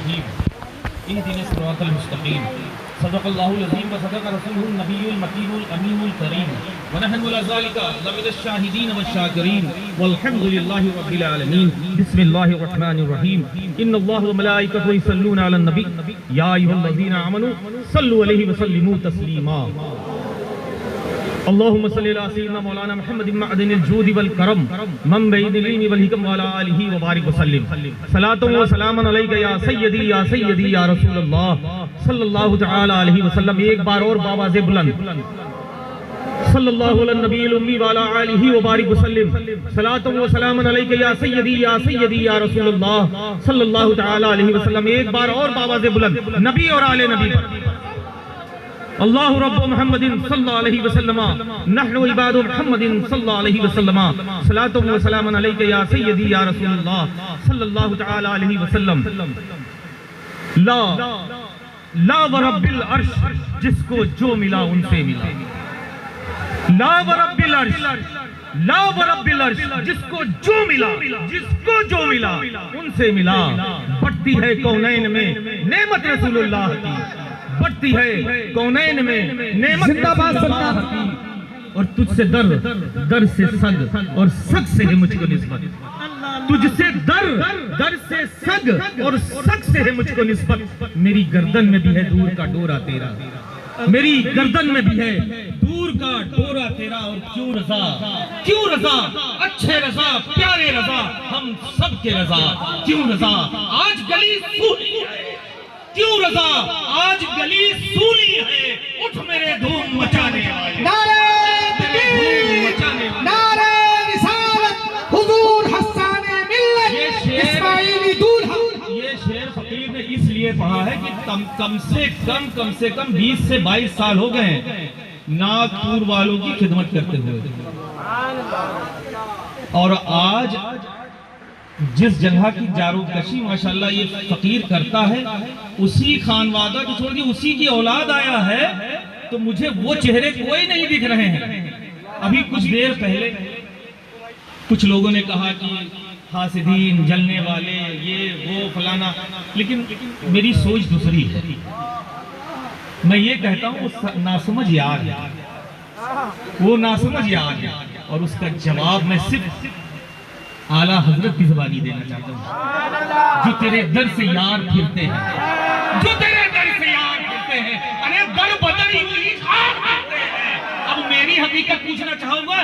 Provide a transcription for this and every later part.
रहीम इहदिना सिरातल मुस्तकीम सदक़ल्लाहुल अज़ीम व सदक़ रसूलुहुन नबियुल मकीनुल अमीनुल करीम व नहनु अला ज़ालिका लमिनश शाहिदीन वश्शाकिरीन वल्हम्दुलिल्लाहि रब्बिल आलमीन। बिस्मिल्लाहिर रहमानिर रहीम। इन्नल्लाह व मलाइकतहु युसल्लूना अलन नबी या अय्युहल्लज़ीना आमनू सल्लु अलैहि व सल्लिमू तस्लीमा। अल्लाहुम्मा सल्लि अला सय्यिदिना मौलाना मुहम्मदिन मअदिनिल जूदि वल करम मनबइल इल्मी वल हिकम व अला आलिहि व बारिक व सल्लिम। सलातु व सलामन अलैका या सय्यदी या रसूलल्लाह सल्लल्लाहु तआला अलैहि वसल्लम। एक बार और बावाज़े बुलंद सल्लल्लाहु अला नबील उम्मी व अला आलिहि व बारिक व सल्लिम। सलातु व सलामन अलैका या सय्यदी या रसूलल्लाह सल्लल्लाहु तआला अलैहि वसल्लम। एक बार और बावाज़े बुलंद नबी और आले नबी पर अल्लाहु रब्बु मुहम्मदिन सल्लल्लाहु अलैहि वसल्लम नहनु इबादु मुहम्मदिन सल्लल्लाहु अलैहि वसल्लम। सलातु व सलामन अलैका या सय्यदी या रसूलल्लाह सल्लल्लाहु तआला अलैहि वसल्लम। ला ला व रब्बिल अर्श, जिसको जो मिला उनसे मिला। ला व रब्बिल अर्श, ला व रब्बिल अर्श, जिसको जो मिला उनसे मिला। बढ़ती है कौनैन में नेमत रसूलुल्लाह की, बढ़ती है कौनैन में नेमत रसूलुल्लाह की। और तुझसे दर से सग और सग से है मुझको निस्बत। तुझसे दर से सग और सग से है मुझको निस्बत। मेरी गर्दन में भी है दूर का डोरा तेरा, मेरी गर्दन में भी है दूर का डोरा तेरा। और क्यों रजा अच्छे रजा प्यारे रजा हम सब के रजा। क्यों रजा आज गली सूनी है, क्यों रजा आज गली सूनी है। उठ मेरे धूम मचाने वाले, नारे रिसालत हुजूर हस्साने मिल्लत इस्माइली दूल्हा। ये शेर फकीर ने इसलिए पढ़ा है कि कम से कम 20 से 22 साल हो गए नागपुर वालों की खिदमत करते हुए। और आज जिस जगह की जारूकशी माशाल्लाह ये फकीर करता है, उसी खानवादा की छोड़ के उसी की औलाद आया है, तो मुझे वो चेहरे कोई नहीं दिख रहे हैं। अभी कुछ देर पहले कुछ लोगों ने कहा कि हासिदीन, जलने वाले, ये वो फलाना, लेकिन मेरी सोच दूसरी है। मैं ये कहता हूँ नासमझ यार है, वो नासमझ यार है। और उसका जवाब मैं सिर्फ आला हजरत की ज़बानी देना चाहता हूँ, जो तेरे दर से यार फिरते हैं, जो तेरे दर से यार फिरते हैं। अरे दर बदर अब मेरी हकीकत पूछना चाहूंगा,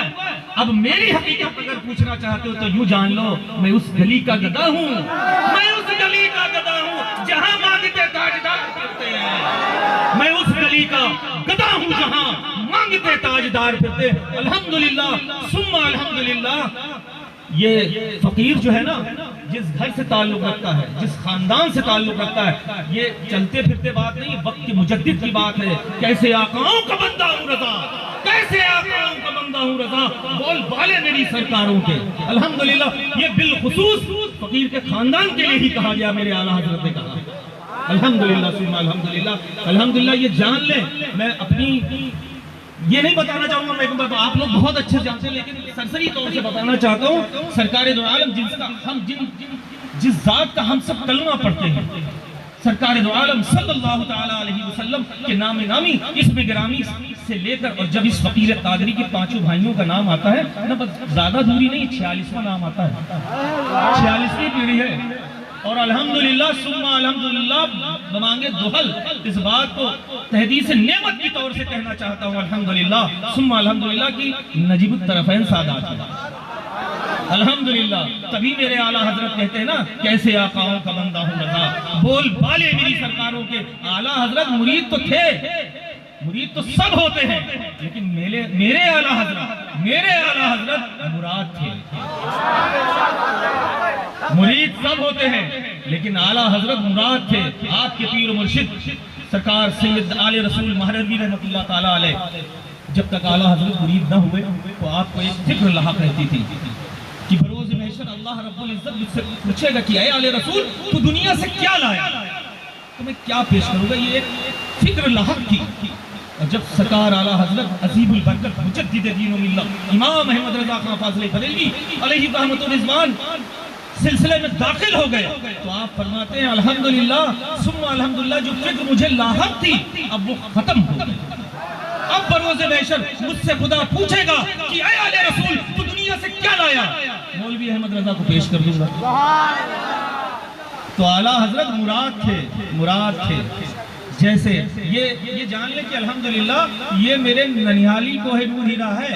अब मेरी हकीकत अगर पूछना चाहते हो तो यूं जान लो, मैं उस गली का गदा हूँ, मैं उस गली का गदा हूँ जहाँ मांगते ताजदार फिरते हैं। मैं उस गली का गदा हूँ जहाँ मांगते ताजदार फिरते। अल्हम्दुलिल्लाह सुम्मा अल्हम्दुलिल्लाह। ये फकीर जो है ना, जिस घर से ताल्लुक रखता है, जिस खानदान से ताल्लुक रखता है, ये चलते फिरते बात नहीं, वक्त की मुजद्दिद की बात है। कैसे आकाओं का बंदा हूँ रजा, कैसे आकाओं का बंदा हूँ रजा, बोल बाले मेरी सरकारों के। अल्हम्दुलिल्लाह ये बिलखुसूस फकीर के खानदान के लिए ही कहा गया, मेरे आला हजरत ने कहा। अल्हम्दुलिल्लाह सुम्मा अल्हम्दुलिल्लाह। अल्हम्दुलिल्लाह ये जान ले, मैं अपनी ये नहीं बताना चाहूंगा, मैं आप लोग बहुत अच्छे जानते हैं, लेकिन सरसरी तौर से बताना चाहता हूँ। सरकार दो आलम जिस जात का हम सब कलमा पढ़ते हैं, सरकार दो आलम सल्लल्लाहु तआला अलैहि वसल्लम के नाम नामी इसमें गिरामी से लेकर, और जब इस फकीर कादरी के पांचों भाइयों का नाम आता है ना, बस ज्यादा दूरी नहीं, 46वां नाम आता है, 46वीं पीढ़ी है। और अल्हम्दुलिल्लाह सुम्मा अल्हम्दुलिल्लाह मांगे दुहल, इस बात को तहदीस नेमत की तौर से कहना चाहता हूँ। अल्हम्दुलिल्लाह सुम्मा अल्हम्दुलिल्लाह की नजीबुत तरफ़ैन सादात है। अल्हम्दुलिल्लाह तभी मेरे आला हजरत कहते हैं ना, कैसे आकाओं का बंदा हूँ रज़ा, बोल बाले मेरी सरकारों के। आला हजरत मुरीद तो थे, मुरीद तो सब होते हैं, लेकिन मेरे आला हजरत मुराद थे। मुरीद सब होते हैं, लेकिन आला हजरत मुराद थे। आपके पीर मुर्शिद सरकार सैयद आले रसूल महरवी रहमतुल्लाह ताला अलैह, जब तक आला हजरत मुरीद न हुए तो आपको एक फिक्र लाहक रहती थी कि बरोज़ महशर अल्लाह रब्बुल इज्जत मुझसे पूछेगा कि ऐ आले रसूल तू दुनिया से क्या लाया, तो मैं क्या पेश करूंगा। ये एक फिक्र लाहक थी। और जब सरकार आला हजरत अजीबुल बरकत मुजद्दिद दीन व मिल्लत इमाम अहमद रज़ा खान फाज़िल बरेलवी अलैहि रहमतुल रिज़वान सिलसिले में दाखिल हो गए तो आप फरमाते हैं अल्हम्दुलिल्लाह सुम्मा अल्हम्दुलिल्लाह, जो फिक्र मुझे लाहक थी अब वो खत्म हो गई। अब बरोज़े महशर मुझसे खुदा पूछेगा कि ऐ आले रसूल तू दुनिया से क्या लाया, मौलवी अहमद रजा को पेश कर दूंगा। तो आला हजरत मुराद थे। जैसे ये जान ले कि अल्हम्दुलिल्लाह ये मेरे ननिहाली कोहे नूर हीरा है।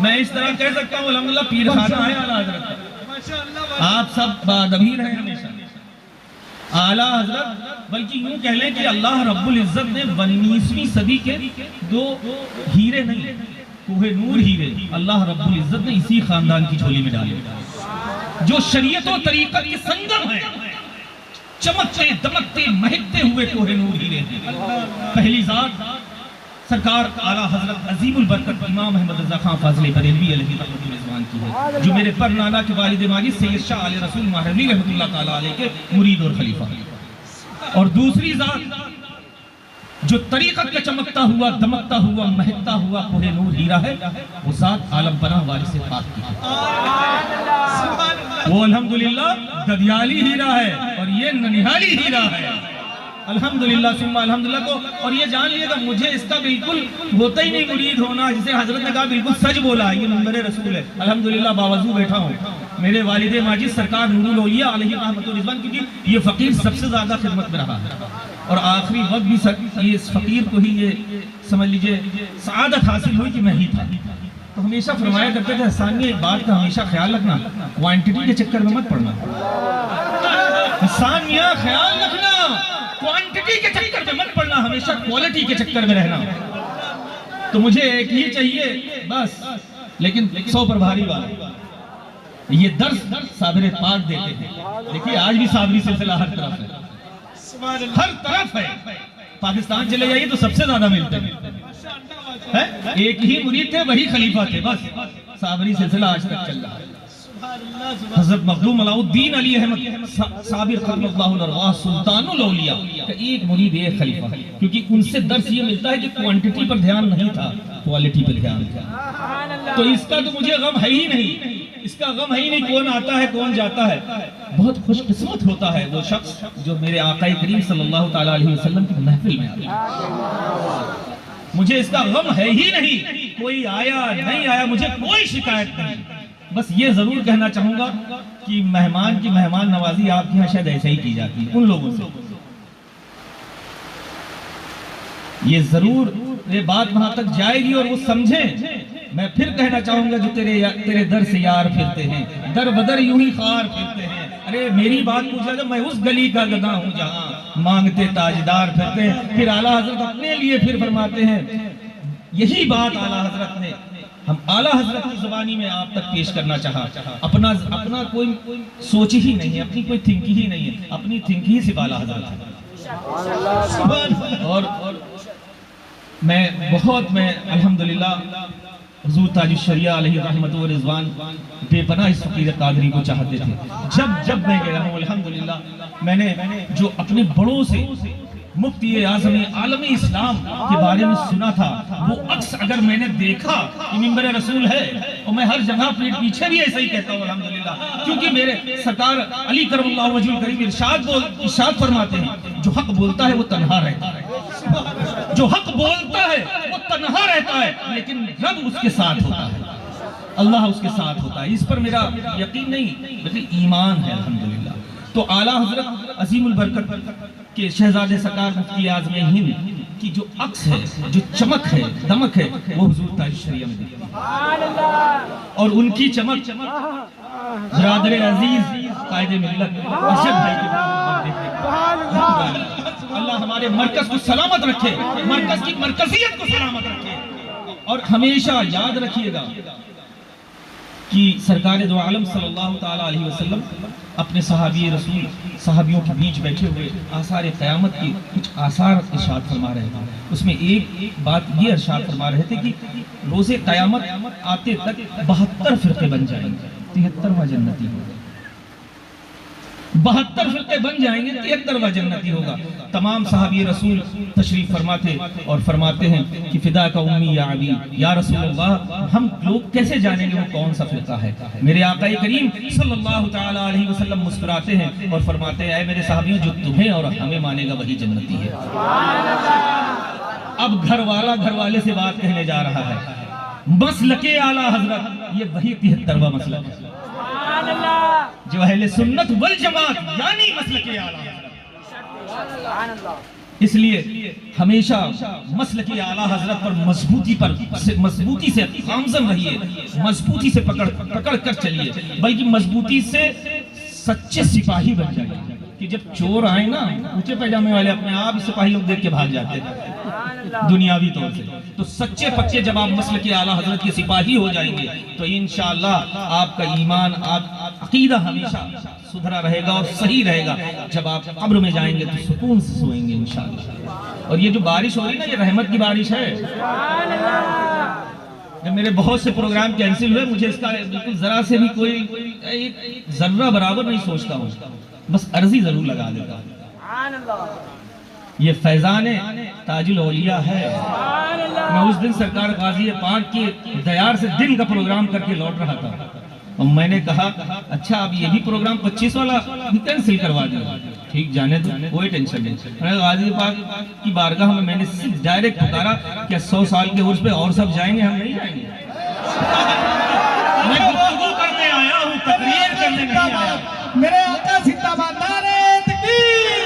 मैं इस तरह कह सकता हूँ अल्हम्दुलिल्लाह पीर खाना है आला हजरत। आप सब बादबी रहे हमेशा आला हजरत, बल्कि यूं कह लें कि अल्लाह रब्बुल इज्जत ने 19वीं सदी के दो हीरे नहीं, कोहे नूर हीरे अल्लाह रब्बुल इज्जत ने इसी खानदान की झोली में डाले, जो शरीयत और तरीक़त के संगम है, चमकते दमकते महकते हुए कोहे नूर हीरे। पहली जात सरकार आला हजरत अजीमुल बरकत इमाम अहमद रज़ा खान फाज़िल बरेलवी अलैहि रहमत की मेज़बान की है, जो मेरे पर नाना के वालिद माजिद सैयद शाह आले रसूल महरवी रहमतुल्लाह ताला अलैह के मुरीद और खलीफा। और दूसरी जात जो तरीक़त का चमकता हुआ दमकता हुआ महकता हुआ कोहे नूर हीरा है, वो जात आलम पनाह वारिस पाक की है। वो अल्हम्दुलिल्लाह ददियाली हीरा है और ये ननिहाली हीरा है। अल्हम्दुलिल्लाह सुम्मा अल्हम्दुलिल्लाह को। और ये जान लीजिएगा मुझे इसका बिल्कुल होता ही नहीं मुरीद होना, जिसे हजरत ने कहा बिल्कुल सच बोला, ये नंबर रसूल है। अल्हम्दुलिल्लाह बावजूद बैठा हूँ मेरे वालिदे माजिद सरकार नूरुल औलिया अलैहि रहमतुर रिज़वान, क्योंकि ये फ़कीर सबसे ज़्यादा खिदमत में रहा है और आखिरी वक्त भी ये इस फ़कीर को ही ये समझ लीजिए सआदत हासिल हुई कि मैं ही था। तो हमेशा फरमाया करते थे हसानिया एक बात का हमेशा ख्याल रखना, क्वांटिटी के चक्कर में मत पड़ना। हसानिया ख्याल रखना, क्वांटिटी के चक्कर में मत पड़ना, हमेशा क्वालिटी के चक्कर में रहना। तो मुझे एक ही चाहिए बस, लेकिन 100 पर भारी वाला। ये दर्स साबिर पाक देते हैं। देखिए आज भी साबरी सिलसिला हर तरफ है, हर तरफ है। पाकिस्तान चले जाइए तो सबसे ज्यादा मिलते हैं। एक ही मुरीद थे, वही खलीफा थे, बस साबरी सिलसिला आज तक चल रहा है। हज़रत मखदूम अलाउद्दीन अली अहमद साबिर ख़दमतुल्लाह सुल्तानुल औलिया का एक मुरीद एक खलीफा, क्योंकि उनसे दर्स ये मिलता है कि क्वांटिटी पर ध्यान नहीं था, क्वालिटी पर ध्यान था। तो इसका तो मुझे गम है ही नहीं, इसका गम है ही नहीं कौन आता है कौन जाता है। बहुत खुशकिस्मत होता है वो शख्स जो मेरे आका करीम सल्लल्लाहु तआला अलैहि वसल्लम की महफिल में आता है। मुझे इसका गम है ही नहीं, कोई आया नहीं आया मुझे कोई शिकायत नहीं। बस ये जरूर कहना चाहूंगा कि मेहमान की मेहमान नवाजी आपके यहाँ शायद ऐसे ही की जाती है उन लोगों से। ये जरूर ये बात वहां तक जाएगी और वो समझे। मैं फिर कहना चाहूंगा जो तेरे दर से यार फिरते हैं, दर बदर यूं ही खार फिरते हैं। अरे मेरी बात पूछा तो मैं उस गली का गधा हूँ जहाँ मांगते ताजदार फिरते हैं। फिर आला हजरत अपने लिए फिर फरमाते हैं, यही बात आला हजरत ने हम आला हजरत की जुबानी में आप तक पेश करना चाहा। अपना कोई सोच ही नहीं है, अपनी कोई थिंक ही नहीं है, अपनी थिंक ही सिर्फ आला हजरत है। और मैं अल्हम्दुलिल्लाह हुजूर ताजुश शरिया अलैहि रहमतु व रिज़वान बेपनाह इस फकीर कादरी को चाहते थे। जब मैं गया हूँ अल्हम्दुलिल्लाह, मैंने जो अपने बड़ों से मुफ्ती आज़म आलमी इस्लाम के बारे में सुना था, वो अक्स अगर मैंने देखा कि मिंबर रसूल है, और मैं हर जगह पीछे भी ऐसा ही कहता हूँ अल्हम्दुलिल्लाह, क्योंकि मेरे सरकार अली करमल्लाहु वजहुल करीम इरशाद फरमाते हैं, जो हक बोलता है वो तन्हा रहता है, जो हक बोलता है वो तन्हा रहता है, लेकिन रब उसके साथ होता है, अल्लाह उसके साथ होता है। इस पर मेरा यकीन नहीं बल्कि ईमान है अल्हम्दुलिल्लाह। तो आला हजरत अजीमुल बरकत के शहजादे सरकार मुफ्ती आज़म हिंद की जो अक्स है, जो चमक है, दमक है, वो हुजूर ताजुश शरिया में दिखती है। और उनकी चमक बिरादर अजीज कायदे मिल्लत अरशद भाई के अल्लाह हमारे मरकज को सलामत रखे, मरकज की मरकजियत को सलामत रखे। और हमेशा याद रखिएगा कि सरकार दो आलम सल्लल्लाहु तआला अलैहि वसल्लम अपने सहाबी रसूल सहाबियों के बीच बैठे हुए आसार क़यामत के कुछ आसार इरशाद फरमा रहे थे। उसमें एक बात ये इरशाद फरमा रहे थे कि रोज़े क़यामत आते तक 72 फ़िरक़े बन जाएंगे, 73वां जन्नती होगा। 72 फिरके बन जाएंगे, 73वां जन्नती होगा। तमाम सहाबी रसूल तशरीफ फरमाते और फरमाते हैं कि फिदा का उम्मी या अबी या रसूल अल्लाह, हम लोग कैसे जानेंगे वो कौन सा फिरका है। मेरे आका करीम सल्लल्लाहु तआला अलैहि वसल्लम मुस्कुराते हैं और फरमाते हैं, ऐ मेरे सहाबियों, जो तुम्हें और हमें मानेगा वही जन्नती है। अब घर वाले से बात कहने जा रहा है। मसलके आला हजरत, ये वही 73वां मसलक है जो अहले सुन्नत वल जमात यानी मसलके आला हजरत। इसलिए हमेशा मसलके आला हजरत पर मजबूती से गामजन रहिए, मजबूती से पकड़ कर चलिए, बल्कि मजबूती से सच्चे सिपाही बन जाइए। कि जब चोर आए ना ऊंचे पैजामे वाले, अपने आप सिपाही लोग देख के भाग जाते हैं दुनियावी तौर से। तो सच्चे पक्के जब आप मसल के आला हजरत के सिपाही हो जाएंगे तो इंशाअल्लाह आपका ईमान, आप अकीदा हमेशा सुधरा रहेगा और सही रहेगा। जब आप कब्र में जाएंगे तो सुकून से सोएंगे इंशाअल्लाह। और ये जो बारिश हो रही है ना, ये रहमत की बारिश है। जब मेरे बहुत से प्रोग्राम कैंसिल हुए, मुझे इसका बिल्कुल जरा से भी कोई एक जर्रा बराबर नहीं सोचता हूँ, बस अर्जी जरूर लगा देता हूँ। ये फैजान ताजुल औलिया है। मैं उस दिन सरकार गाजी पाक की दयार से दिन का प्रोग्राम करके लौट रहा था और मैंने कहा, अच्छा अब ये भी प्रोग्राम 25 वाला कैंसिल करवा दिया। ठीक, जाने दो, कोई टेंशन नहीं। गाजी पाक की बारगाह में मैंने सिर्फ डायरेक्ट पुकारा, क्या 100 साल के उर्स पे और सब जाएंगे, हम नहीं जाएंगे। मैं गुफ्तगू करने आया हूँ, तकरीर करने नहीं आया। मेरे आका जिंदाबाद, नारे तकबीर।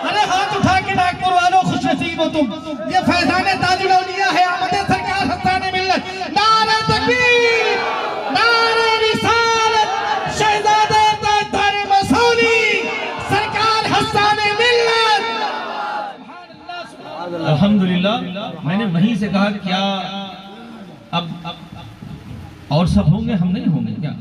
अरे हाथ उठा के नागपुर वालों, खुश नसीब हो तुम। ये फैजान ताजुल औलिया है, आमद सरकार हस्ताने मिल्लत। नारे तकबीर, नारे रिसालत, शहजादे ताजदार मसौली, सरकार हस्ताने मिल्लत। अल्हम्दुलिल्लाह। मैंने वहीं से कहा, क्या अब और सब होंगे, हम नहीं होंगे क्या?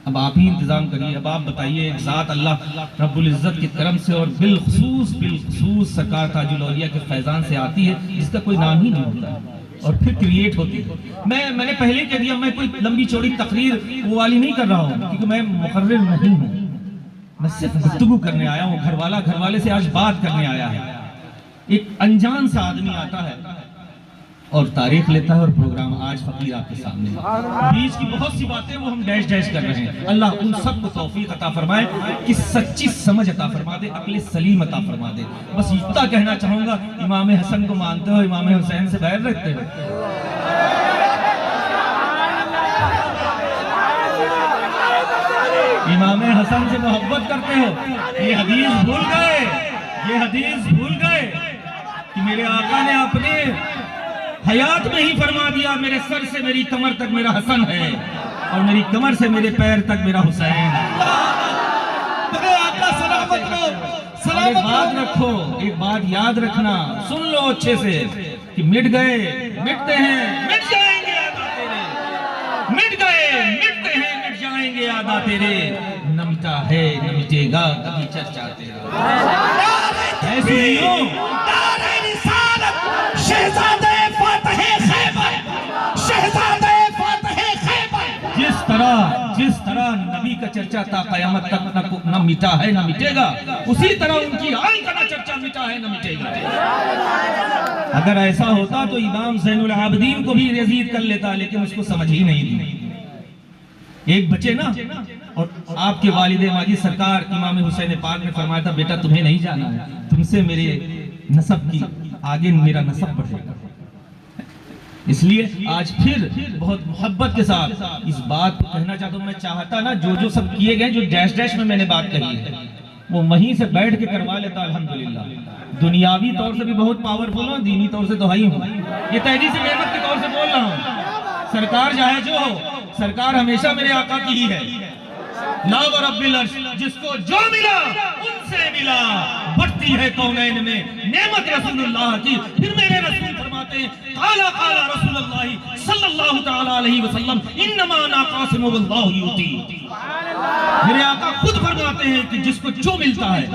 अब आप ही इंतजाम करिए। अब आप बताइए, एक ज़ात अल्लाह रब्बुल इज़्ज़त की करम से और बिलखुसूस सरकार ताजुल औलिया के फैजान से आती है, जिसका कोई नाम ही नहीं होता है और फिर क्रिएट होती है। मैंने पहले कह दिया, मैं कोई लंबी चौड़ी तकरीर वो वाली नहीं कर रहा हूँ, क्योंकि मैं मुकर्रिर नहीं हूँ। मैं सिर्फ गुफ्तगू करने आया हूँ, घर वाले से आज बात करने आया है। एक अनजान सा आदमी आता है और तारीख लेता है और प्रोग्राम आज फकीर आपके सामने है। बीच की बहुत सी बातें वो हम डैश कर रहे हैं। अल्लाह उन सबको तौफीक अता फरमाए कि सच्ची समझ अता फरमा दे, अक्ल सलीम अता फरमा दे। बस इतना कहना चाहूंगा, इमाम हसन को मानते हो, इमाम हुसैन से बैर रखते हो? इमाम हसन से मोहब्बत करते हो? ये हदीस भूल गए कि मेरे आका ने अपने हयात में ही फरमा दिया, मेरे सर से मेरी कमर तक मेरा हसन है और मेरी कमर से मेरे पैर तक मेरा हुसैन। एक बात याद रखना, सुन लो अच्छे से, कि मिट जाएंगे यादा तेरे, न मिटा है न मिटेगा कभी चर्चा तेरा। जिस तरह नबी का चर्चा था कयामत तक न मिटा है न मिटेगा, उसी तरह उनकी आल का न चर्चा मिटा है न मिटेगा। अगर ऐसा होता तो इमाम ज़ैनुल आबिदीन को भी यजीद कर लेता, लेकिन उसको समझ ही नहीं दी। एक बच्चे ना, और आपके वालिद माजिद सरकार इमाम हुसैन पाक ने फरमाया था, बेटा तुम्हें नहीं जाना है, तुमसे मेरे नसब की आगे मेरा नसब बढ़ेगा। इसलिए आज फिर बहुत मोहब्बत के साथ इस बात को कहना चाहता हूँ। मैं चाहता ना जो सब किए गए, जो डैश में मैंने बात कही है, वो वहीं से बैठ के करवा लेता। अल्हम्दुलिल्लाह, दुनियावी तौर से भी बहुत पावरफुल हूँ, दीनी तौर से तो है ही हूँ। ये तहजीब से नेमत के तौर से बोल रहा हूँ। सरकार चाहे जो हो, सरकार हमेशा मेरे आका की ही है। ला व रब्बिल अर्श, जिसको जो मिला उनसे मिला, बढ़ती है कौनैन में नेमत रसूलुल्लाह की। फिर मेरे रसूल फरमाते हैं, काला रसूलुल्लाह सल्लल्लाहु तआला अलैहि वसल्लम, इन्नमा अना कासिम वल्लाहु युती। मेरे आका खुद फरमाते हैं कि जिसको जो मिलता है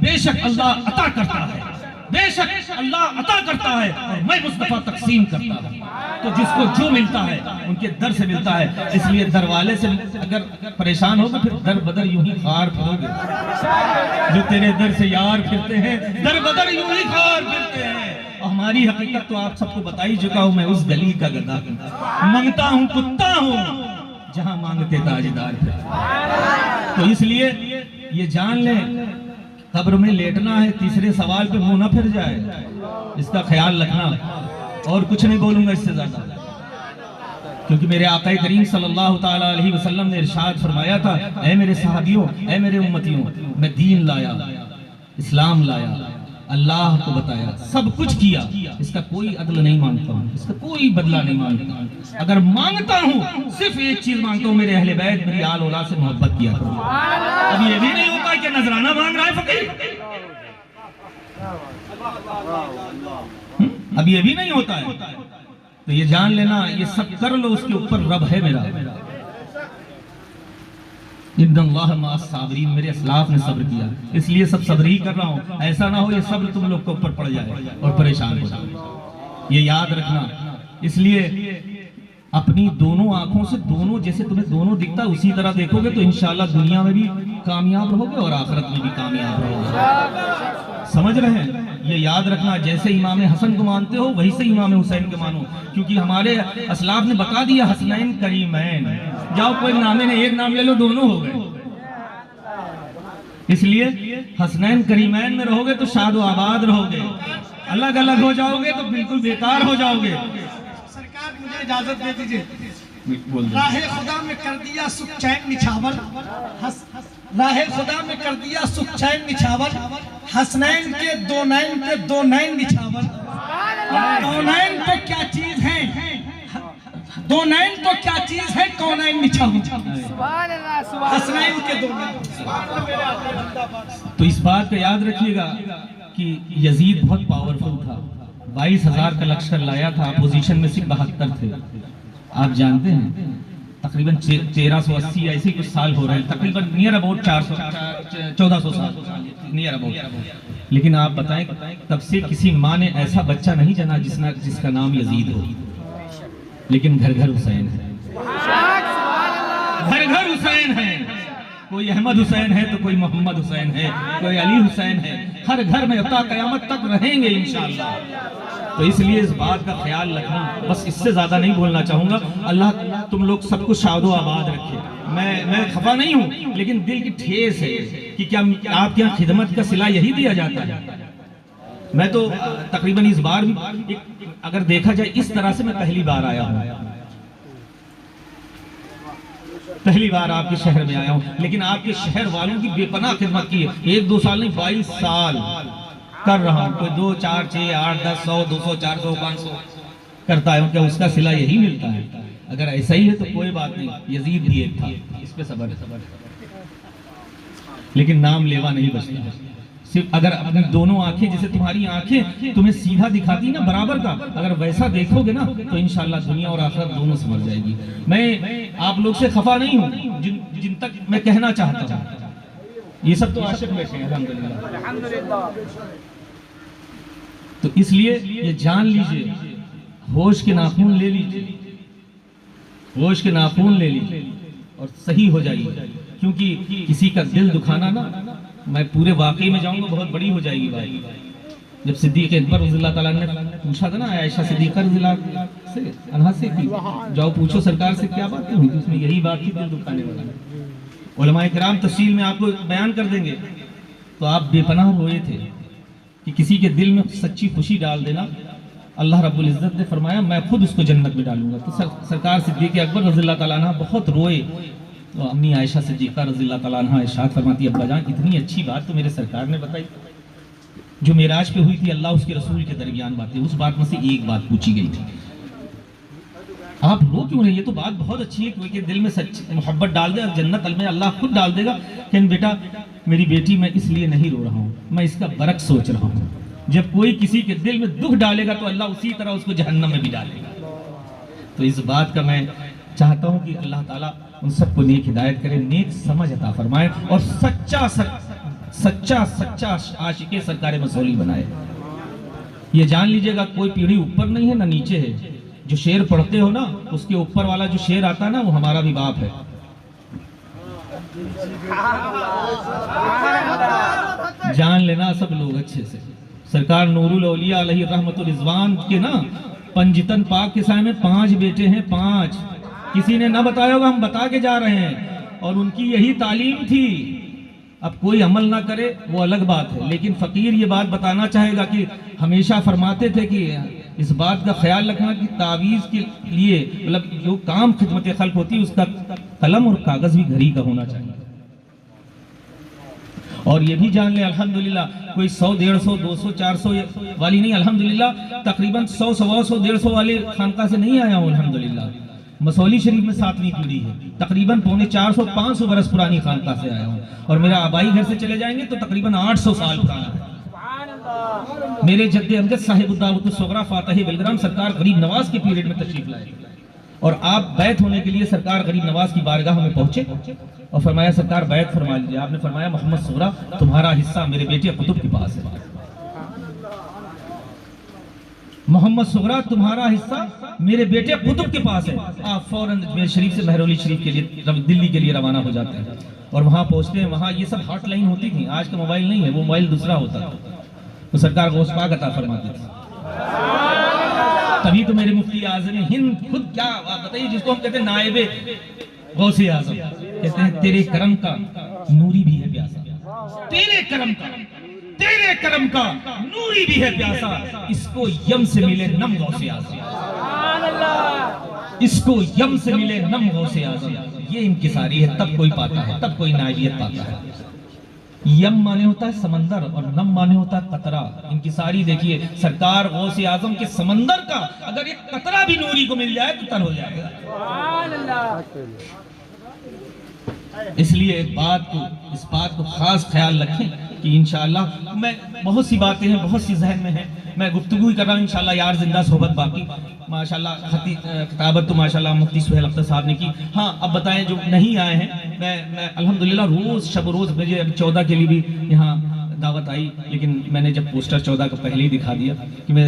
बेशक अल्लाह अता करता है, बेशक अल्लाह अता करता है और मैं मुस्तफा तकसीम करता हूँ। तो जिसको जो मिलता है उनके दर से मिलता है। इसलिए दर वाले से अगर परेशान हो तो फिर दर बदर यूं ही खार फिरोगे। जो तेरे दर से यार फिरते हैं दर बदर यूं ही खार फिरते हैं। और हमारी हकीकत तो आप सबको बता ही चुका हूं। मैं उस गली का गधा मंगता हूं, कुत्ता हूं, जहां मांगते ताजदार फिरते। तो इसलिए ये जान लें, कब्र में लेटना है, तीसरे सवाल पे मुंह ना फिर जाए, इसका ख्याल रखना। और कुछ नहीं बोलूंगा इससे ज्यादा, क्योंकि मेरे आका करीम सल्लल्लाहु ताला अलैहि वसल्लम ने इरशाद फरमाया था, ऐ मेरे सहाबियों, ऐ मेरे उम्मतियों, मैं दीन लाया, इस्लाम लाया, अल्लाह को बताया, सब कुछ किया, इसका कोई अदल नहीं मांगता हूँ, इसका कोई बदला नहीं मांगता। अगर मांगता हूँ सिर्फ एक चीज मांगता हूँ, मेरे अहले बैत, मेरी आल औलाद से मोहब्बत किया करो। अब ये भी नहीं होता कि नजराना मांग रहा है फकीर, अब ये भी नहीं होता है। तो ये जान लेना, ये सब कर लो, उसके ऊपर रब है मेरा। इन्नल्लाह मअस साबिरीन, मेरे अस्लाफ ने सब्र किया, इसलिए सब सब्र ही कर रहा हूँ। ऐसा ना हो ये सब्र तुम लोग के ऊपर पड़ जाए और परेशान हो जाए, ये याद रखना। इसलिए अपनी दोनों आंखों से दोनों, जैसे तुम्हें दोनों दिखता है उसी तरह देखोगे तो इंशाअल्लाह दुनिया में भी कामयाब रहोगे और आखिरत में भी कामयाब रहोगे। समझ रहे हैं? ये याद रखना, जैसे इमाम हसन को मानते हो वही से इमाम हुसैन को मानो, क्योंकि हमारे असलाफ ने बता दिया हसनैन करीमैन। जाओ कोई नामे ने एक नाम ले लो, दोनों हो गए। इसलिए हसनैन करीमैन में रहोगे तो शादो आबाद रहोगे, अलग अलग हो जाओगे तो बिल्कुल बेकार हो जाओगे। सरकार मुझे इजाजत दे दीजिए। राहे खुदा में कर दिया सुख चैन निछावर, राहे खुदा में कर दिया सुख चैन निछावर, हसनैन के दो नैन पे दो नैन निछावर। दो नैन तो क्या चीज है, दो नैन तो क्या चीज है, कौनैन निछावर, हसनैन के दो नैन। तो इस बात को याद रखिएगा कि यजीद बहुत पावरफुल था, 22,000 का लश्कर लाया था, अपोजिशन में सिर्फ 72 थे। आप जानते हैं तकरीबन 1380 ऐसे कुछ साल हो रहे हैं, तकरीबन नियर अबाउट 1400 साल नियर अबाउट। लेकिन आप बताएं, तब से किसी माँ ने ऐसा बच्चा नहीं जना जिसका नाम यजीद हो, लेकिन घर घर हुसैन है, घर घर हुसैन है। कोई अहमद हुसैन है तो कोई मोहम्मद हुसैन है, कोई अली हुसैन है, हर घर में अता क़यामत तक रहेंगे इंशाअल्लाह। तो इसलिए इस बात का ख्याल रखना, बस इससे ज्यादा नहीं बोलना चाहूंगा। अल्लाह तुम लोग सबको शादो आबाद रखे। मैं खफा नहीं हूँ, लेकिन दिल की ठेस है कि क्या आपके यहाँ खिदमत का सिला यही दिया जाता है। मैं तो तकरीबन इस बार भी अगर देखा जाए इस तरह से मैं पहली बार आया हूँ, पहली बार आपके शहर में आया हूँ, लेकिन आपके शहर वालों की बेपनाह खिदमत की है। 1-2 साल नहीं, 22 साल कर रहा हूँ। कोई 2, 4, 6, 8, 10, 100, 200, 400, 500 करता है, क्या उसका सिला यही मिलता है? अगर ऐसा ही है तो कोई बात नहीं, यजीद भी एक था, इस पे सब्र। लेकिन नाम लेवा नहीं बचता। सिर्फ अगर अपनी दोनों आंखें, जैसे तुम्हारी आंखें तुम्हें सीधा दिखाती ना बराबर का, अगर वैसा देखोगे ना तो इंशाअल्लाह दुनिया और आखिरत दोनों समझ जाएगी। मैं आप लोग से खफा नहीं हूँ, जिन तक मैं कहना चाहता हूँ, ये सब तो आशिक बैठे हैं अल्हम्दुलिल्लाह। तो इसलिए ये जान लीजिए, होश के नाखून ले लीजिए, होश के नाखून ले लीजिए और सही हो जाइए। क्योंकि किसी का दिल दुखाना ना, मैं पूरे वाकई में जाऊंगा बहुत बड़ी हो जाएगी बात। जब सिद्दीक अकबर रज़ियल्लाहु ताला ने पूछा था ना आयशा सिद्दीक़ा रज़ियल्लाहु अन्हा से कि जाओ पूछो सरकार से क्या बात हुई, तो उसमें यही बात थी, दिल दुखाने वाला। उलमाए किराम तफसील में आपको बयान कर देंगे। तो आप बेपनाह रोए थे कि किसी के दिल में सच्ची खुशी डाल देना, अल्लाह रब्बुल इज़्ज़त ने फरमाया मैं खुद उसको जन्नत में डालूंगा। तो सरकार सिद्दीक़ अकबर रज़ियल्लाहु ताला अन्हा बहुत रोए। तो अम्मी आयशा सिद्दीक़ा रज़ियल्लाहु ताला अन्हा इरशाद फरमाती, अब्बा जान इतनी अच्छी बात तो मेरे सरकार ने बताई, जो मेराज पे हुई थी अल्लाह उसके रसूल के दरमियान बातें, उस बात में से एक बात पूछी गई थी। आप रो क्यों रहे? ये तो बात बहुत अच्छी है, क्योंकि दिल में सच्ची मोहब्बत डाल दे, जन्नत में अल्लाह खुद डाल देगा। लेकिन बेटा मेरी बेटी, मैं इसलिए नहीं रो रहा हूँ, मैं इसका बरक सोच रहा हूँ। जब कोई किसी के दिल में दुख डालेगा तो अल्लाह उसी तरह उसको जहन्नम में भी डालेगा। तो इस बात का मैं चाहता हूँ कि अल्लाह ताला उन सबको नेक हिदायत करे, नेक समझ अता फरमाए और सच्चा आशिके सरकार मसौली बनाए। ये जान लीजिएगा कोई पीढ़ी ऊपर नहीं है ना नीचे है। जो शेर पढ़ते हो ना, उसके ऊपर वाला जो शेर आता है ना, वो हमारा भी बाप है। जान लेना सब लोग अच्छे से। सरकार नूरुल औलिया अलैहि रहमतुल रिजवान के ना पंजितन पाक के साय में 5 बेटे हैं, 5। किसी ने ना बताया होगा, हम बता के जा रहे हैं। और उनकी यही तालीम थी। अब कोई अमल ना करे वो अलग बात है, लेकिन फकीर ये बात बताना चाहेगा कि हमेशा फरमाते थे कि इस बात का ख्याल रखना कि तावीज़ के लिए मतलब जो काम खिदमत खल्क होती है उसका कलम और कागज भी घर ही का होना चाहिए। और ये भी जान ले अल्हम्दुलिल्लाह कोई 100, 150, 200, 400 वाली नहीं, अल्हम्दुलिल्लाह तकरीबन 100, 125, 150 वाले खानका से नहीं आया हूँ। अल्हम्दुलिल्लाह मसौली शरीफ में 7वीं पीढ़ी है, तकरीबन 450, 500 बरस पुरानी खानका से आया हूँ। और मेरा आबाई घर से चले जाएंगे तो तकरीबन 800 साल पुराना है। मेरे जद्दे अमजद साहिब दावत सुगरा फातह बेलग्राम सरकार गरीब नवाज के पीरियड में तशरीफ लाए और आप बैत होने के लिए सरकार गरीब नवाज की बारगाह में पहुंचे और फरमाया सरकार बैत फरमा लीजिए। आपने फरमाया मोहम्मद सुगरा तुम्हारा हिस्सा मेरे बेटे कुतुब के पास है। मोहम्मद सुगरा तुम्हारा हिस्सा मेरे बेटे कुतुब के पास है। आप फौरन अजमेर शरीफ से महरौली शरीफ के लिए दिल्ली के लिए रवाना हो जाते हैं और वहां पहुंचते हैं। वहां ये सब हॉटलाइन होती थी, आज का मोबाइल नहीं है, वो मोबाइल दूसरा होता था। तो सरकार गौस पाक अता फरमाती थी। तभी तो मेरे मुफ्ती आज़म हिंद खुद क्या बताइए, जिसको हम कहते हैं नायबे गौसे आज़म, कहते हैं तेरे करम का नूरी भी है प्यासा, तेरे करम का नूरी भी है प्यासा, इसको यम से मिले नम गौसे आज़म, इसको यम से मिले नम गौसे आज़म। ये इंकिसारी है, तब कोई पाता है, तब कोई नायबियत पाता है। यम माने होता है समंदर और नम माने होता है कतरा। इनकी सारी देखिए सरकार गौसे आजम के समंदर का अगर एक कतरा भी नूरी को मिल जाए तो तर हो जाएगा। इसलिए इस बात को खास ख्याल रखें कि इंशाअल्लाह मैं बहुत सी बातें हैं, बहुत सी जहन में है, मैं गुफ्तगू ही कर रहा हूँ इंशाअल्लाह। यार जिंदा सोहबत बाकी माशाल्लाह किताबत तो माशाल्लाह मुफ्ती सुहेल अख्तर साहब ने की। हाँ अब बताएं जो नहीं आए हैं, मैं अल्हम्दुलिल्लाह रोज़ शब रोज़ मुझे 14 के लिए भी यहाँ दावत आई, लेकिन मैंने जब पोस्टर 14 का पहले ही दिखा दिया कि मैं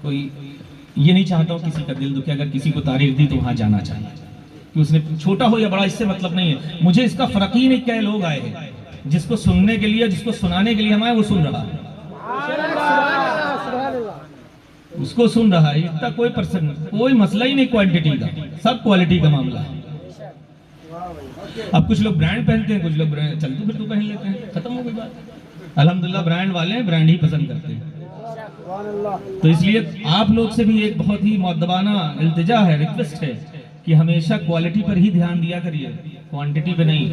कोई ये नहीं चाहता हूँ किसी का दिल दुखे। अगर किसी को तारीख दी तो वहाँ जाना चाहिए कि उसने छोटा हो या बड़ा, इससे मतलब नहीं है मुझे। इसका फ़र्क ही नहीं क्या लोग आए हैं, जिसको सुनने के लिए जिसको सुनाने के लिए हम आए वो सुन रहा है, उसको सुन रहा है। इतना कोई मसला ही नहीं क्वांटिटी का, सब क्वालिटी का मामला है। अब कुछ लोग ब्रांड पहनते हैं, कुछ लोग ब्रांड चलते फिर तो पहन लेते हैं, खत्म हो गई बात। अल्हम्दुलिल्लाह ब्रांड वाले ब्रांड ही पसंद करते हैं। तो इसलिए आप लोग से भी एक बहुत ही मुअद्दबाना इल्तिजा है, रिक्वेस्ट है कि हमेशा क्वालिटी पर ही ध्यान दिया करिए, क्वांटिटी पे नहीं।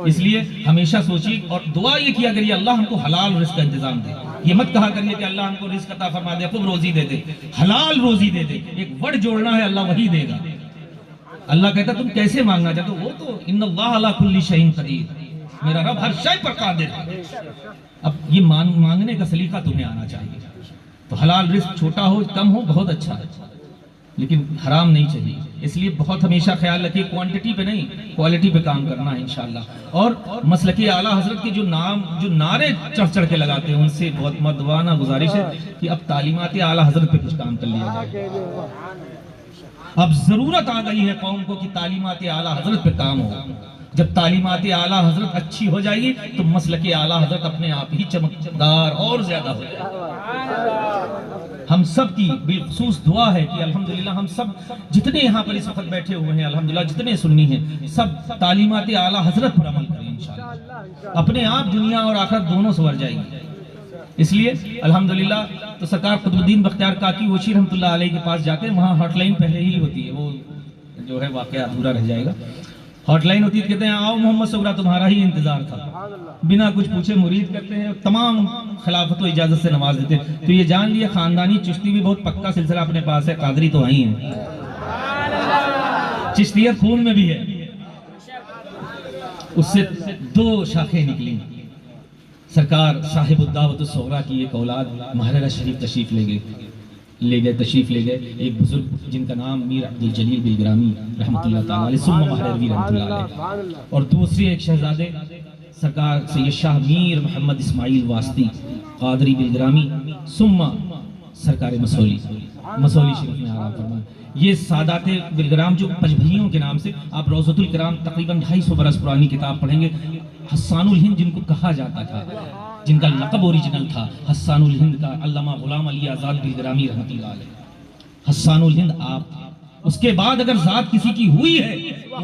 इसलिए हमेशा सोचिए और दुआ ये किया करिए अल्लाह हमको हलाल रिस्क का इंतजाम दे। ये मत कहा करिए कि अल्लाह हमको रिस्क अता फरमा दे, खूब रोजी दे दे, हलाल रोजी दे दे। एक वर्ड जोड़ना है, अल्लाह वही देगा। अल्लाह कहता तुम कैसे मांगना चाहते हो, वो तो इन्नल्लाह अला कुल्ली शैइन कदीर, मेरा रब हर शय पर कादिर है। अब ये मांगने का सलीका तुम्हें आना चाहिए। तो हलाल रिस्क छोटा हो कम हो बहुत अच्छा है, लेकिन हराम नहीं चाहिए। इसलिए बहुत हमेशा ख्याल रखिए, क्वांटिटी पे नहीं क्वालिटी पे काम करना है इंशाअल्लाह। और मसलकी आला हजरत के जो नारे चढ़ चढ़ के लगाते हैं, उनसे बहुत मदवाना गुजारिश है कि अब तालीमात आला हजरत पे कुछ काम कर लिया जाए। अब जरूरत आ गई है कौम को कि तालीमात आला हजरत पे काम हो। जब तालीमात आला हजरत अच्छी हो जाएगी तो मसलकी आला हजरत अपने आप ही चमकदार और ज्यादा हो जाएगा। हम सब की बिलखुसूस दुआ है कि अल्हम्दुलिल्लाह हम सब जितने यहाँ पर इस वक्त बैठे हुए हैं, अल्हम्दुलिल्लाह जितने सुन्नी हैं, सब तालीमात आला हजरत पर अमल करें इंशाअल्लाह। अपने आप दुनिया और आखिरत दोनों संवर जाएगी। इसलिए अल्हम्दुलिल्लाह तो सरकार कुतुबुद्दीन बख्तियार काकी वशी रहमतुल्लाह अलैह के पास जाते हैं। वहाँ हॉटलाइन पहले ही होती है, वो जो है वाकया अधूरा रह जाएगा। हॉटलाइन होती है, कहते हैं आओ मोहम्मद सुगरा तुम्हारा ही इंतजार था। बिना कुछ पूछे मुरीद करते हैं, तमाम खिलाफत व इजाजत से नवाज देते हैं। तो ये जान लिया खानदानी चिश्ती भी बहुत पक्का सिलसिला अपने पास है, कादरी तो आई है, चिश्तियत खून में भी है। उससे 2 शाखें निकली। सरकार साहिब उद्दावत सुगरा की एक औलाद महररा शरीफ तशरीफ तशरीफ ले गए। एक बुजुर्ग जिनका नाम मीर अब्दुल जलील बिलग्रामी रहमतुल्लाह ताला अलैह सुम्मा महरवी रहमतुल्लाह अलैह, और दूसरी एक शहजादे सरकार सैयद शाह मीर मोहम्मद इस्माइल वास्ती कादरी बिलग्रामी सुम्मा सरकार मसौली शरीफ में आराम फरमाए। ये सादाते बिलग्राम जो पजभइयों के नाम से आप रौज़तुल किराम तकरीबन 250 बरस पुरानी किताब पढ़ेंगे। हस्सानुल हिंद जिनको कहा जाता था, जिनका लक़ब ओरिजिनल था हस्सानुल हिंद का, अल्लामा गुलाम अली आज़ाद बिलग्रामी रहमतुल्लाह अलैह। हस्सानुल हिंद आप, उसके बाद अगर ज़ात किसी की हुई है वो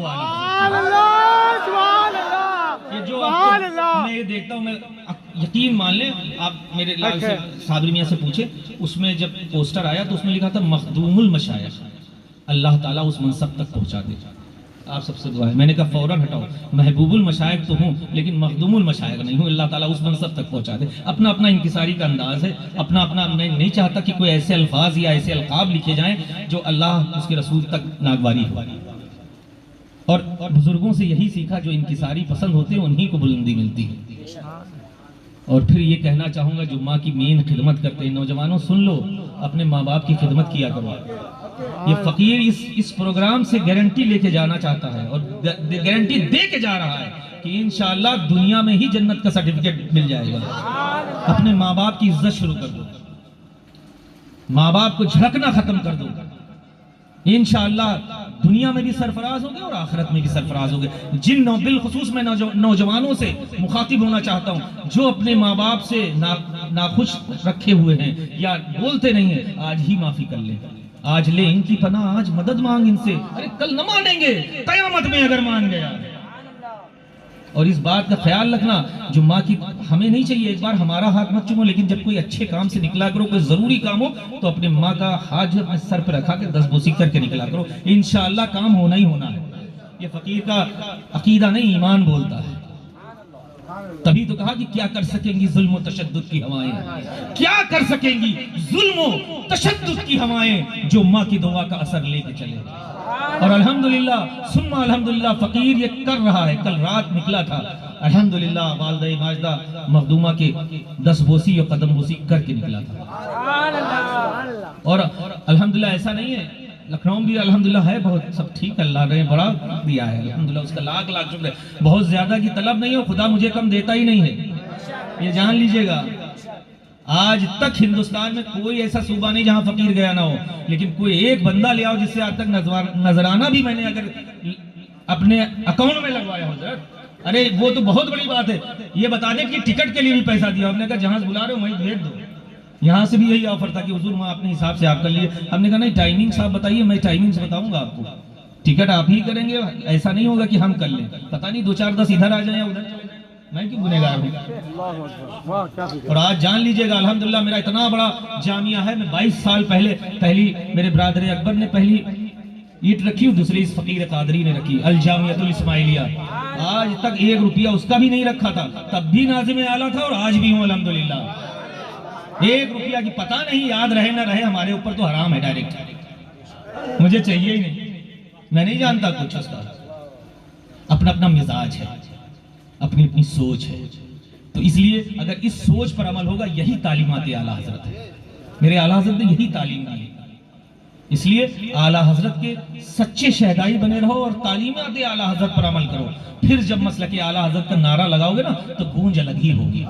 ये जो मैं ये देखता हूँ, मैं यकीन मान लें आप मेरे लाल से साबरी मियाँ से पूछे, उसमें जब पोस्टर आया तो उसमें लिखा था मखदूमुल मशाइख, अल्लाह ताला उस मनसब तक पहुँचा दे। आप सबसे दुआ है। मैंने कहा फौरन हटाओ, महबूबुल मशाइख तो हूँ लेकिन मखदूमुल मशाइख नहीं हूँ, अल्लाह ताला उस मनसब तक पहुँचा दे। अपना अपना इंकिसारी का अंदाज है, अपना अपना। मैं नहीं चाहता कि कोई ऐसे अल्फाज या ऐसे अलकाब लिखे जाएं जो अल्लाह उसके रसूल तक नागवारी हो। और बुजुर्गों से यही सीखा, जो इंकिसारी पसंद होते हैं उन्हीं को बुलंदी मिलती है। और फिर ये कहना चाहूँगा जो माँ की मेन खिदमत करते हैं, नौजवानों सुन लो, अपने माँ बाप की खिदमत किया करो। ये फकीर इस प्रोग्राम से गारंटी लेके जाना चाहता है और गारंटी दे के जा रहा है कि इंशाअल्लाह दुनिया में ही जन्नत का सर्टिफिकेट मिल जाएगा। अपने माँ बाप की इज्जत शुरू कर दो, माँ बाप को झड़कना खत्म कर दो, इंशाअल्लाह दुनिया में भी सरफराज होगे और आखिरत में भी सरफराज होगे। जिन बिलखुसूस मैं नौजवानों से मुखातिब होना चाहता हूँ जो अपने माँ बाप से नाखुश रखे हुए हैं या बोलते नहीं है, आज ही माफी कर लें, आज ले इनकी पनाह, आज मदद मांग इनसे। अरे कल न मानेंगे, कयामत में अगर मान गया। और इस बात का ख्याल रखना, जो माँ की हमें नहीं चाहिए एक बार हमारा हाथ मत चूमो, लेकिन जब कोई अच्छे काम से निकला करो, कोई जरूरी काम हो तो अपने माँ का हाथ जो अपने सर पर रखा के 10 बोसी करके निकला करो, इंशाअल्लाह काम होना ही होना है। ये फकीर का अकीदा नहीं, ईमान बोलता है। तभी तो कहा कि क्या कर सकेंगी जुल्म तशद्दुद की हवाएं, क्या कर सकेंगी जुल्म तशद्दुद की हवाएं जो माँ की दुआ का असर लेके चले। और अल्हम्दुलिल्लाह सुम्मा अल्हम्दुलिल्लाह फकीर ये कर रहा है। कल रात निकला था अल्हम्दुलिल्लाह, वालिदा माजदा मखदूमा के 10 बोसी और कदम बोसी करके निकला था। और अल्हम्दुलिल्लाह ऐसा नहीं है, लखनऊ भी अल्हम्दुलिल्लाह है बहुत सब ठीक, अल्लाह ने बड़ा दिया है अल्हम्दुलिल्लाह, उसका लाख लाख शुक्र है। बहुत ज्यादा की तलब नहीं हो, खुदा मुझे कम देता ही नहीं है, ये जान लीजिएगा। आज तक हिंदुस्तान में कोई ऐसा सूबा नहीं जहां फकीर गया ना हो, लेकिन कोई एक बंदा ले आओ जिससे आज तक नजराना भी मैंने अगर अपने अकाउंट में लगवाया हो सर, अरे वो तो बहुत बड़ी बात है। ये बता दें कि टिकट के लिए भी पैसा दिया, हमने कहा जहां से बुला रहे हो वहीं भेज दो। यहाँ से भी यही ऑफर था कि हुजूर वहाँ अपने हिसाब से आप कर लिए। हमने कहा नहीं टाइमिंग साहब बताइए, मैं टाइमिंग से बताऊंगा आपको, टिकट आप ही करेंगे, ऐसा नहीं होगा कि हम कर लें। पता नहीं 2-4-10 इधर आ जाए या उधर चले जाए, मैं क्यों गुनहगार हूँ। और आज जान लीजिएगा अल्हम्दुलिल्लाह मेरा इतना बड़ा जामिया है, मैं 22 साल पहले पहली मेरे ब्रादर अकबर ने पहली ईट रखी, दूसरी इस फकीर कादरी ने रखी, अल जामियतुल इस्माइलिया। आज तक 1 रुपया उसका भी नहीं रखा था, तब भी नाज़िम आला था और आज भी हूँ अल्हम्दुलिल्लाह। 1 रुपया की पता नहीं याद रहे ना रहे, हमारे ऊपर तो हराम है डायरेक्ट, मुझे चाहिए ही नहीं, मैं नहीं जानता कुछ उसका। अपना अपना मिजाज है, अपनी अपनी सोच है, तो इसलिए अगर इस सोच पर अमल होगा, यही तालीमात आला हजरत है। मेरे आला हजरत ने यही तालीम दी, इसलिए आला हजरत के सच्चे शहदाई बने रहो और तालीमात आला हजरत पर अमल करो। फिर जब मसलक के आला हजरत का नारा लगाओगे ना तो गूंज अलग ही होगी,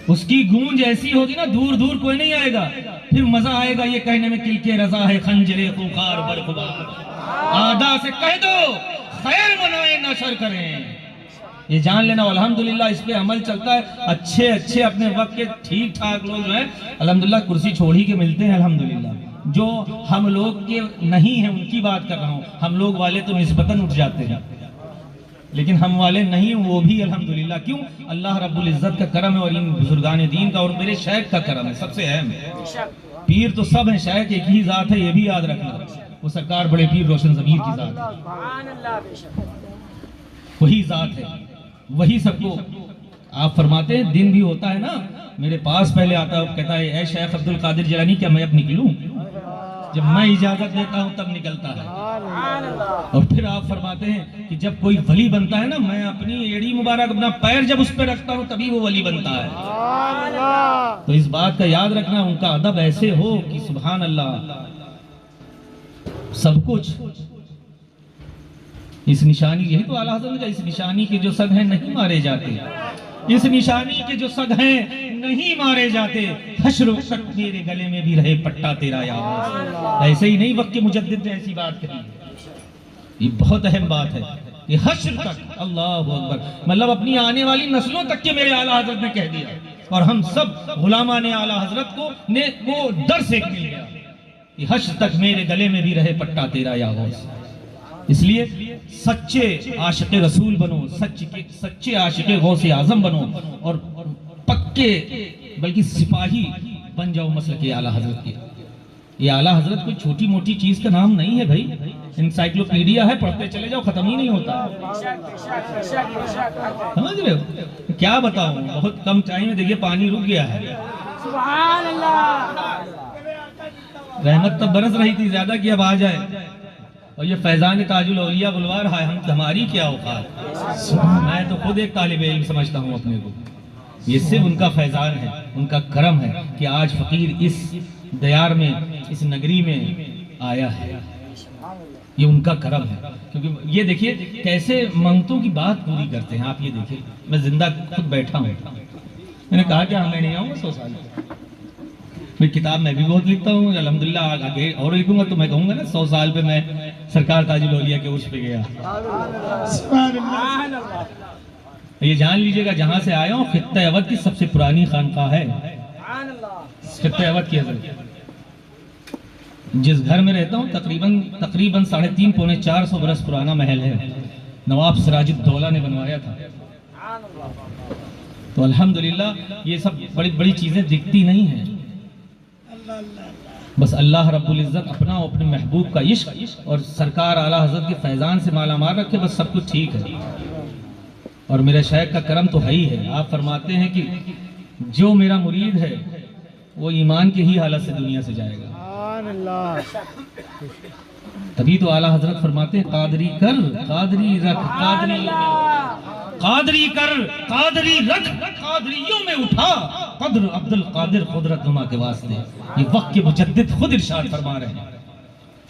उसकी गूंज ऐसी होगी ना दूर दूर कोई नहीं आएगा। फिर मजा आएगा ये कहने में किलके रजा है खंजरे खुखार बरखुबार, आदा से कह दो खैर मनाए ना शर करें। ये जान लेना अल्हम्दुलिल्लाह इस पे अमल चलता है। अच्छे अच्छे अपने वक्त के ठीक ठाक लोग जो हैं अल्हम्दुलिल्लाह कुर्सी छोड़ ही के मिलते हैं अल्हम्दुलिल्लाह। जो हम लोग के नहीं है उनकी बात कर रहा हूँ, हम लोग वाले तो निस्बतन उठ जाते हैं, लेकिन हम वाले नहीं वो भी अल्हम्दुलिल्लाह। क्यों? अल्लाह रब्बुल इज्जत का करम है और इन बुजुर्गान दीन का और मेरे शेख का करम है, सबसे अहम है। पीर तो सब है, शेख एक ही जात है, ये भी याद रखना, वो सरकार बड़े पीर रोशन ज़मीर की जात है, वही जात है, वही सबको आप फरमाते हैं। दिन भी होता है ना, मेरे पास पहले आता है, कहता है ऐ शेख अब्दुल कादिर जिलानी क्या मैं अब निकलूं? जब मैं इजाजत देता हूं तब निकलता है। और फिर आप फरमाते हैं कि जब कोई वली बनता है ना, मैं अपनी एड़ी मुबारक अपना पैर जब उस पर रखता हूं तभी वो वली बनता है। तो इस बात का याद रखना, उनका अदब ऐसे हो कि सुभान अल्लाह, सब कुछ इस निशानी, यही तो आला हज़रत का, इस निशानी के जो सग हैं नहीं मारे जाते। इस निशानी के जो सग हैं नहीं मारे जाते, हश्र तक मेरे गले में भी रहे पट्टा तेरा याद। ऐसे ही नहीं वक्त के मुजद्दिद ने ऐसी बात कही, ये बहुत अहम बात है। ये हश्र तक, अल्लाह अकबर, मतलब अपनी आने वाली नस्लों तक के मेरे आला हजरत ने कह दिया, और हम सब गुलामा ने आला हजरत को दर से मिल गया। ये हश्र तक मेरे गले में भी रहे पट्टा तेरा या गौस। इसलिए सच्चे आशिक़े रसूल बनो, सच्चे आशिक़े गौसे आज़म बनो, और पक्के बल्कि सिपाही बन जाओ मसलक के आला हजरत के। ये आला हजरत कोई छोटी मोटी चीज का नाम नहीं है भाई, इंसाइक्लोपीडिया है, पढ़ते चले जाओ, खत्म ही नहीं होता। समझ रहे हो? क्या बताऊं, बहुत कम टाइम में देखिए पानी रुक गया है। सुभान अल्लाह। रहमत तब बरस रही थी ज्यादा कि अब आ जाए, और ये फैजान ताजुल औलिया बुलवा रहा है, हम हमारी क्या औकात। मैं तो खुद एक तालिब इल्म समझता हूँ अपने को, ये सिर्फ उनका फैजान है, उनका करम है कि आज फकीर इस दयार में, इस नगरी में आया है। ये उनका करम है, क्योंकि ये देखिए कैसे मंगतों की बात पूरी करते हैं। आप ये देखिए, मैं जिंदा खुद बैठा हूँ, मैंने कहा कि मैं नहीं आऊँगा 100 साल। मैं किताब में भी बहुत लिखता हूँ, अल्हम्दुलिल्लाह आगे और लिखूंगा तो मैं कहूँगा ना 100 साल पे मैं सरकार ताजुल औलिया के उर्स पे गया। ये जान लीजिएगा, जहाँ से आया हूँ खित्ते अवध की सबसे पुरानी खानकाह है, खित्ते अवध की हजरत। जिस घर में रहता हूँ तकरीबन 3.5 पौने 400 बरस पुराना महल है, नवाब सिराजुद्दौला ने बनवाया था। तो अल्हम्दुलिल्लाह ये सब बड़ी बड़ी चीजें दिखती नहीं हैं, बस अल्लाह रब्बुल इज्जत अपना अपने महबूब का इश्क और सरकार आला हजरत के फैजान से माला मार रखे, बस सब कुछ ठीक है। और मेरे शेख का करम तो है ही है। आप फरमाते हैं कि जो मेरा मुरीद है वो ईमान की ही हालत से दुनिया से जाएगा। तभी तो आला हजरत फरमाते हैं कादरी कर कादरी रख, कादरी कर कादरी रख, कादरियों में उठा कद्र अब्दुल कादिर कुदरत नुमा के वास्ते। ये वक्त के मुजद्दिद खुद इरशाद फरमा रहे हैं।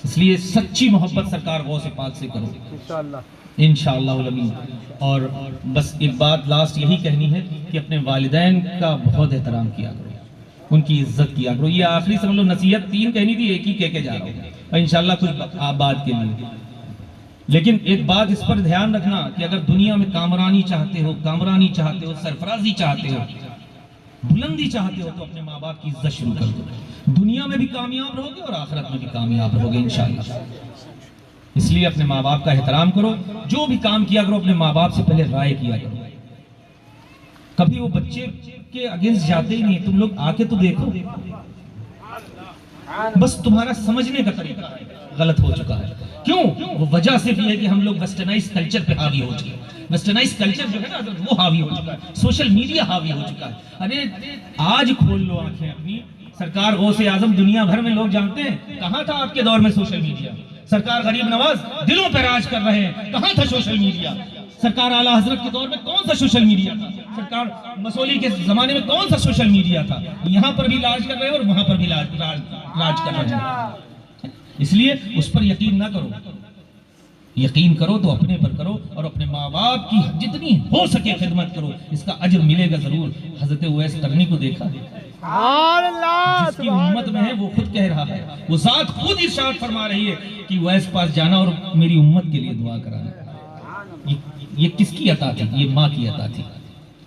इसलिए सच्ची मोहब्बत सरकार गौसे पाक से करो इंशाअल्लाह अमीन। और बस एक बात लास्ट यही कहनी है कि अपने वालिदैन का बहुत एहतराम किया करो, उनकी इज्जत किया करो। ये आखिरी समझ लो नसीहत 3 कहनी थी, एक ही कह के जा रहा हूँ और इंशाअल्लाह कुछ आप बात के लिए। लेकिन एक बात इस पर ध्यान रखना कि अगर दुनिया में कामरानी चाहते हो, सरफराजी चाहते हो, बुलंदी चाहते हो, तो अपने माँ बाप की इज्जत शुरू कर दो। दुनिया में भी कामयाब रहोगे और आखिरत में भी कामयाब रहोगे इंशाअल्लाह। इसलिए अपने माँ बाप का एहतराम करो, जो भी काम किया करो अपने माँ बाप से पहले राय किया करो। कभी वो बच्चे के अगेंस्ट जाते ही नहीं, तुम लोग आके तो देखो। बस तुम्हारा समझने का तरीका गलत हो चुका है। क्यों? वो वजह सिर्फ ये है कि हम लोग वेस्टर्नाइज कल्चर पे हावी हो चुके हैं। वेस्टर्नाइज कल्चर जो है ना वो हावी हो चुका है, सोशल मीडिया हावी हो चुका है। अरे आज खोल लो आंखें अपनी। सरकार गौसे आजम दुनिया भर में लोग जानते हैं, कहाँ था आपके दौर में सोशल मीडिया? सरकार गरीब नवाज दिलों पर राज कर रहे हैं, कहाँ था सोशल मीडिया? सरकार आला हजरत के दौर में कौन सा सोशल मीडिया था? सरकार मसौली के जमाने में कौन सा सोशल मीडिया था? यहाँ पर भी राज कर रहे हैं और वहां पर भी राज कर रहे हैं। इसलिए उस पर यकीन ना करो, यकीन करो तो अपने पर करो और अपने माँ बाप की जितनी हो सके खिदमत करो, इसका अजर मिलेगा जरूर। हजरत उवैस करनी को देखा, जिसकी उम्मत में है वो खुद कह रहा है, वो साथ खुद इरशाद फरमा रही है कि उवैस पास जाना और मेरी उम्मत के लिए दुआ कराना। ये किसकी अता थी? ये माँ की अता थी।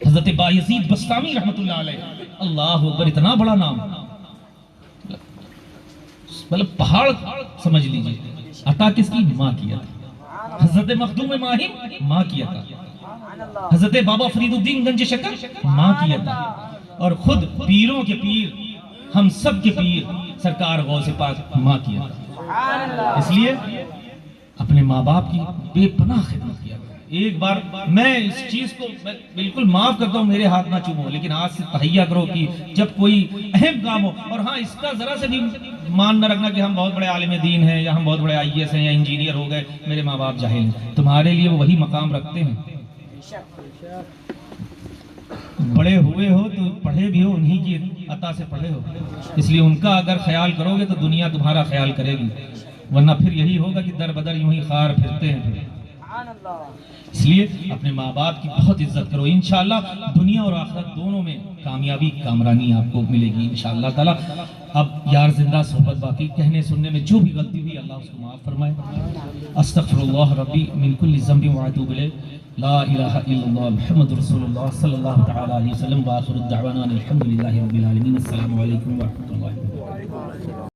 हजरत बायजीद बस्तामी रहमतुल्लाह अलैह, अल्लाह अकबर, इतना बड़ा नाम, मतलब पहाड़ समझ लीजिए। अता किसकी? माँ की अता। हजरत मखदूम माहिम माँ की अता, हजरत बाबा फरीदुद्दीन गंज शकर माँ की अता, और खुद पीरों के पीर, हम सब के पीर सरकार गौसे पाक माँ की अता। इसलिए अपने माँ बाप की बेपनाह खिदमत किया। एक बार मैं इस चीज को बिल्कुल माफ करता हूँ, मेरे हाथ ना चूमो, लेकिन आज से तहैया करो कि जब कोई अहम काम हो, और हाँ इसका जरा से भी मान न रखना कि हम बहुत बड़े आलिम दीन हैं या हम बहुत बड़े IAS हैं या इंजीनियर हो गए, मेरे माँ बाप जाहिल हैं, तुम्हारे लिए वो वही मकाम रखते हैं। बड़े हुए हो तो पढ़े भी हो, उन्हीं की अता से पढ़े हो, इसलिए उनका अगर ख्याल करोगे तो दुनिया तुम्हारा ख्याल करेगी, वरना फिर यही होगा कि दर बदर यूं ही खार फिरते हैं। इसलिए अपने माँ बाप की बहुत इज्जत करो, इंशाअल्लाह दुनिया और आखिरत दोनों में कामयाबी कामरानी आपको मिलेगी इंशाअल्लाह ताला। अब यार जिंदा सोहबत बाकी, कहने सुनने में जो भी गलती हुई अल्लाह उसको माफ़ फरमाए। अस्तगफिरुल्लाह रब्बी मिन कुल्लि ज़ंबि व अतूबु इलैह, ला इलाहा इल्लल्लाह मुहम्मदुर रसूलुल्लाह सल्लल्लाहु तआला अलैहि वसल्लम व आखिरु दअवाना अनिल हम्दुलिल्लाहि रब्बिल आलमीन। अस्सलामु अलैकुम व रहमतुल्लाहि व बरकातुहू।